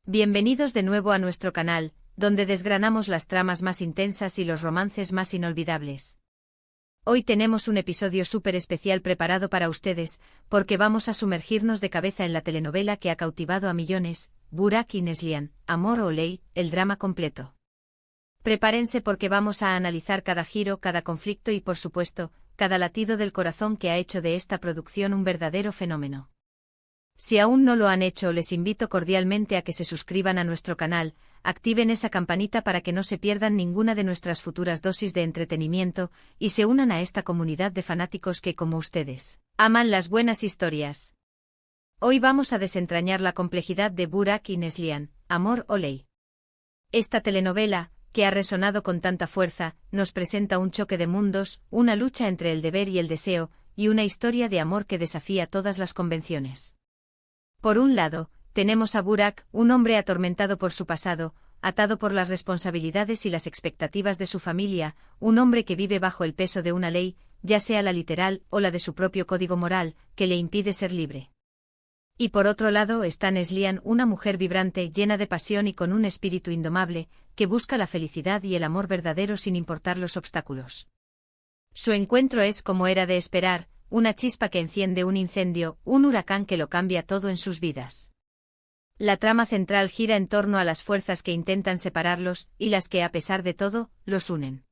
Bienvenidos de nuevo a nuestro canal, donde desgranamos las tramas más intensas y los romances más inolvidables. Hoy tenemos un episodio súper especial preparado para ustedes, porque vamos a sumergirnos de cabeza en la telenovela que ha cautivado a millones, Burak y Neslihan, Amor o Ley, el drama completo. Prepárense porque vamos a analizar cada giro, cada conflicto y, por supuesto, cada latido del corazón que ha hecho de esta producción un verdadero fenómeno. Si aún no lo han hecho, les invito cordialmente a que se suscriban a nuestro canal, activen esa campanita para que no se pierdan ninguna de nuestras futuras dosis de entretenimiento y se unan a esta comunidad de fanáticos que, como ustedes, aman las buenas historias. Hoy vamos a desentrañar la complejidad de Burak y Neslihan, Amor o Ley. Esta telenovela, que ha resonado con tanta fuerza, nos presenta un choque de mundos, una lucha entre el deber y el deseo, y una historia de amor que desafía todas las convenciones. Por un lado, tenemos a Burak, un hombre atormentado por su pasado, atado por las responsabilidades y las expectativas de su familia, un hombre que vive bajo el peso de una ley, ya sea la literal o la de su propio código moral, que le impide ser libre. Y por otro lado está Neslihan, una mujer vibrante, llena de pasión y con un espíritu indomable, que busca la felicidad y el amor verdadero sin importar los obstáculos. Su encuentro es, como era de esperar, una chispa que enciende un incendio, un huracán que lo cambia todo en sus vidas. La trama central gira en torno a las fuerzas que intentan separarlos y las que, a pesar de todo, los unen.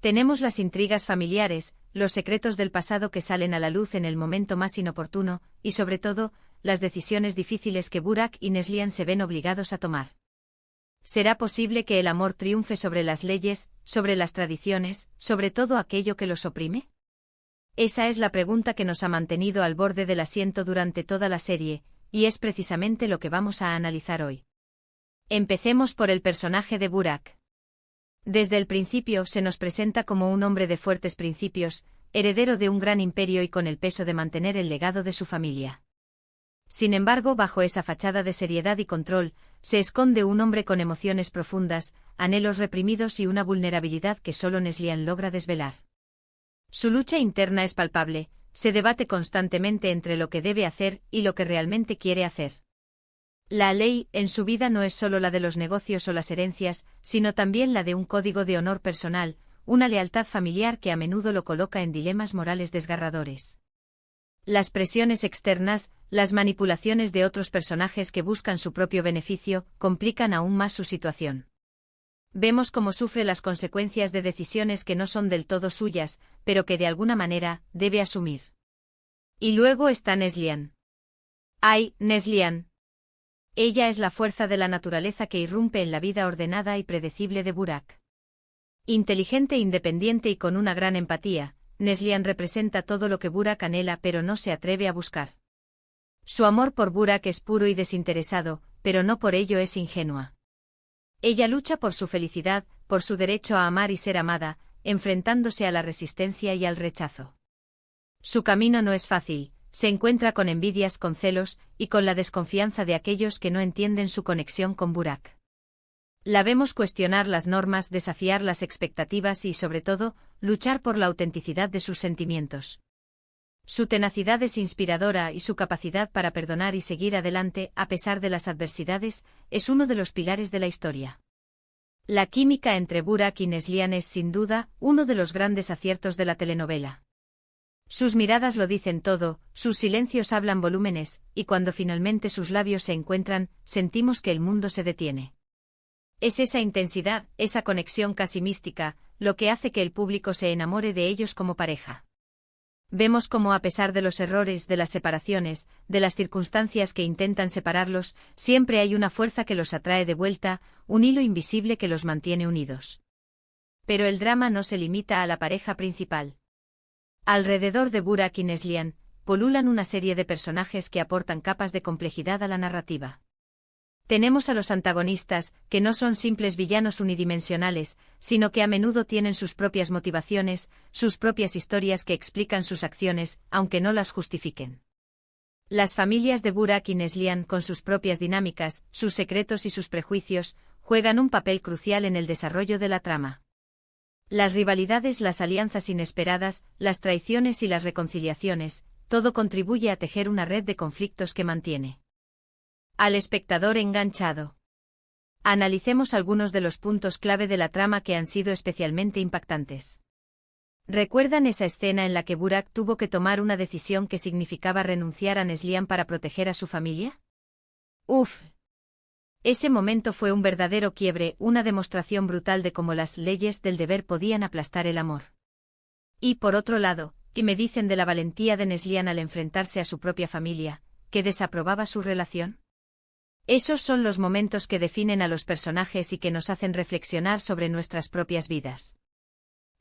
Tenemos las intrigas familiares, los secretos del pasado que salen a la luz en el momento más inoportuno, y sobre todo, las decisiones difíciles que Burak y Neslihan se ven obligados a tomar. ¿Será posible que el amor triunfe sobre las leyes, sobre las tradiciones, sobre todo aquello que los oprime? Esa es la pregunta que nos ha mantenido al borde del asiento durante toda la serie, y es precisamente lo que vamos a analizar hoy. Empecemos por el personaje de Burak. Desde el principio se nos presenta como un hombre de fuertes principios, heredero de un gran imperio y con el peso de mantener el legado de su familia. Sin embargo, bajo esa fachada de seriedad y control, se esconde un hombre con emociones profundas, anhelos reprimidos y una vulnerabilidad que solo Neslihan logra desvelar. Su lucha interna es palpable, se debate constantemente entre lo que debe hacer y lo que realmente quiere hacer. La ley en su vida no es solo la de los negocios o las herencias, sino también la de un código de honor personal, una lealtad familiar que a menudo lo coloca en dilemas morales desgarradores. Las presiones externas, las manipulaciones de otros personajes que buscan su propio beneficio, complican aún más su situación. Vemos cómo sufre las consecuencias de decisiones que no son del todo suyas, pero que de alguna manera debe asumir. Y luego está Neslihan. ¡Ay, Neslihan! Ella es la fuerza de la naturaleza que irrumpe en la vida ordenada y predecible de Burak. Inteligente, independiente y con una gran empatía, Neslihan representa todo lo que Burak anhela pero no se atreve a buscar. Su amor por Burak es puro y desinteresado, pero no por ello es ingenua. Ella lucha por su felicidad, por su derecho a amar y ser amada, enfrentándose a la resistencia y al rechazo. Su camino no es fácil, se encuentra con envidias, con celos, y con la desconfianza de aquellos que no entienden su conexión con Burak. La vemos cuestionar las normas, desafiar las expectativas y, sobre todo, luchar por la autenticidad de sus sentimientos. Su tenacidad es inspiradora y su capacidad para perdonar y seguir adelante a pesar de las adversidades es uno de los pilares de la historia. La química entre Burak y Neslihan es sin duda uno de los grandes aciertos de la telenovela. Sus miradas lo dicen todo, sus silencios hablan volúmenes, y cuando finalmente sus labios se encuentran, sentimos que el mundo se detiene. Es esa intensidad, esa conexión casi mística, lo que hace que el público se enamore de ellos como pareja. Vemos cómo a pesar de los errores, de las separaciones, de las circunstancias que intentan separarlos, siempre hay una fuerza que los atrae de vuelta, un hilo invisible que los mantiene unidos. Pero el drama no se limita a la pareja principal. Alrededor de Burak y Neslihan, pululan una serie de personajes que aportan capas de complejidad a la narrativa. Tenemos a los antagonistas, que no son simples villanos unidimensionales, sino que a menudo tienen sus propias motivaciones, sus propias historias que explican sus acciones, aunque no las justifiquen. Las familias de Burak y Neslihan, con sus propias dinámicas, sus secretos y sus prejuicios, juegan un papel crucial en el desarrollo de la trama. Las rivalidades, las alianzas inesperadas, las traiciones y las reconciliaciones, todo contribuye a tejer una red de conflictos que mantiene. Al espectador enganchado. Analicemos algunos de los puntos clave de la trama que han sido especialmente impactantes. ¿Recuerdan esa escena en la que Burak tuvo que tomar una decisión que significaba renunciar a Neslihan para proteger a su familia? Uf. Ese momento fue un verdadero quiebre, una demostración brutal de cómo las leyes del deber podían aplastar el amor. Y por otro lado, ¿qué me dicen de la valentía de Neslihan al enfrentarse a su propia familia, que desaprobaba su relación? Esos son los momentos que definen a los personajes y que nos hacen reflexionar sobre nuestras propias vidas.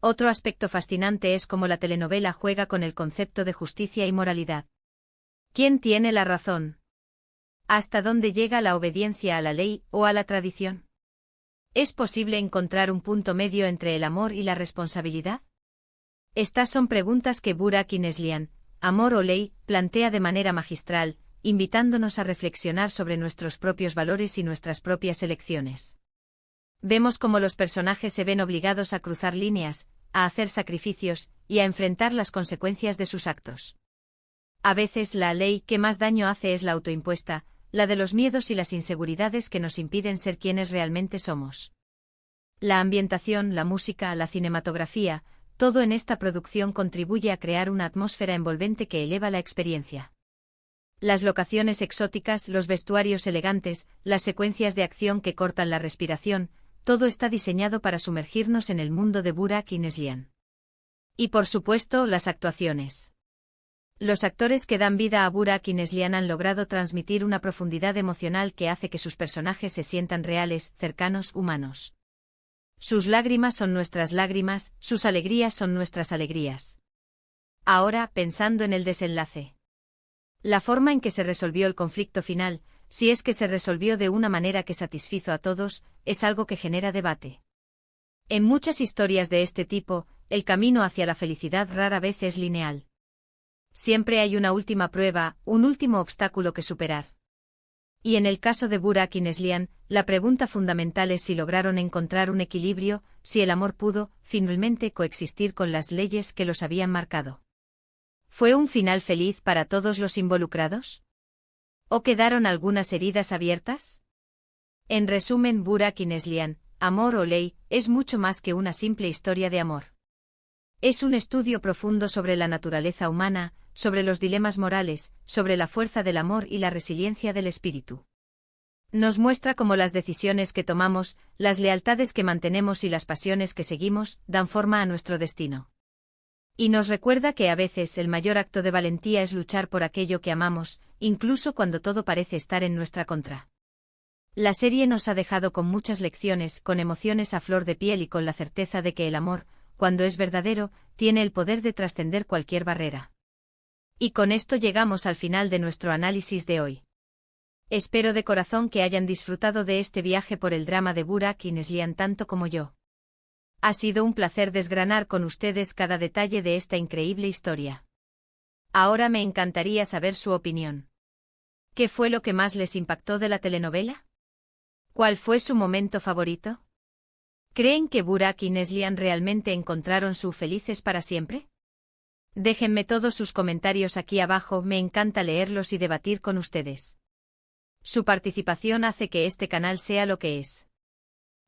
Otro aspecto fascinante es cómo la telenovela juega con el concepto de justicia y moralidad. ¿Quién tiene la razón? ¿Hasta dónde llega la obediencia a la ley o a la tradición? ¿Es posible encontrar un punto medio entre el amor y la responsabilidad? Estas son preguntas que Burak y Neslihan, Amor o Ley, plantea de manera magistral, invitándonos a reflexionar sobre nuestros propios valores y nuestras propias elecciones. Vemos cómo los personajes se ven obligados a cruzar líneas, a hacer sacrificios, y a enfrentar las consecuencias de sus actos. A veces la ley que más daño hace es la autoimpuesta, la de los miedos y las inseguridades que nos impiden ser quienes realmente somos. La ambientación, la música, la cinematografía, todo en esta producción contribuye a crear una atmósfera envolvente que eleva la experiencia. Las locaciones exóticas, los vestuarios elegantes, las secuencias de acción que cortan la respiración, todo está diseñado para sumergirnos en el mundo de Burak y Neslihan. Y por supuesto, las actuaciones. Los actores que dan vida a Burak y Neslihan han logrado transmitir una profundidad emocional que hace que sus personajes se sientan reales, cercanos, humanos. Sus lágrimas son nuestras lágrimas, sus alegrías son nuestras alegrías. Ahora, pensando en el desenlace. La forma en que se resolvió el conflicto final, si es que se resolvió de una manera que satisfizo a todos, es algo que genera debate. En muchas historias de este tipo, el camino hacia la felicidad rara vez es lineal. Siempre hay una última prueba, un último obstáculo que superar. Y en el caso de Burak y Neslihan, la pregunta fundamental es si lograron encontrar un equilibrio, si el amor pudo, finalmente, coexistir con las leyes que los habían marcado. ¿Fue un final feliz para todos los involucrados? ¿O quedaron algunas heridas abiertas? En resumen, Burak y Neslihan, Amor o Ley, es mucho más que una simple historia de amor. Es un estudio profundo sobre la naturaleza humana, sobre los dilemas morales, sobre la fuerza del amor y la resiliencia del espíritu. Nos muestra cómo las decisiones que tomamos, las lealtades que mantenemos y las pasiones que seguimos, dan forma a nuestro destino. Y nos recuerda que a veces el mayor acto de valentía es luchar por aquello que amamos, incluso cuando todo parece estar en nuestra contra. La serie nos ha dejado con muchas lecciones, con emociones a flor de piel y con la certeza de que el amor, cuando es verdadero, tiene el poder de trascender cualquier barrera. Y con esto llegamos al final de nuestro análisis de hoy. Espero de corazón que hayan disfrutado de este viaje por el drama de Burak y Neslihan tanto como yo. Ha sido un placer desgranar con ustedes cada detalle de esta increíble historia. Ahora me encantaría saber su opinión. ¿Qué fue lo que más les impactó de la telenovela? ¿Cuál fue su momento favorito? ¿Creen que Burak y Neslihan realmente encontraron su felices para siempre? Déjenme todos sus comentarios aquí abajo, me encanta leerlos y debatir con ustedes. Su participación hace que este canal sea lo que es.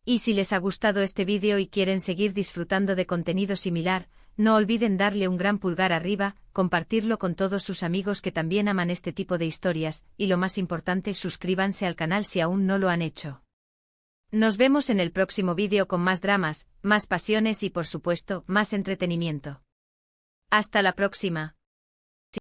Y si les ha gustado este vídeo y quieren seguir disfrutando de contenido similar, no olviden darle un gran pulgar arriba, compartirlo con todos sus amigos que también aman este tipo de historias, y lo más importante, suscríbanse al canal si aún no lo han hecho. Nos vemos en el próximo vídeo con más dramas, más pasiones y por supuesto, más entretenimiento. Hasta la próxima.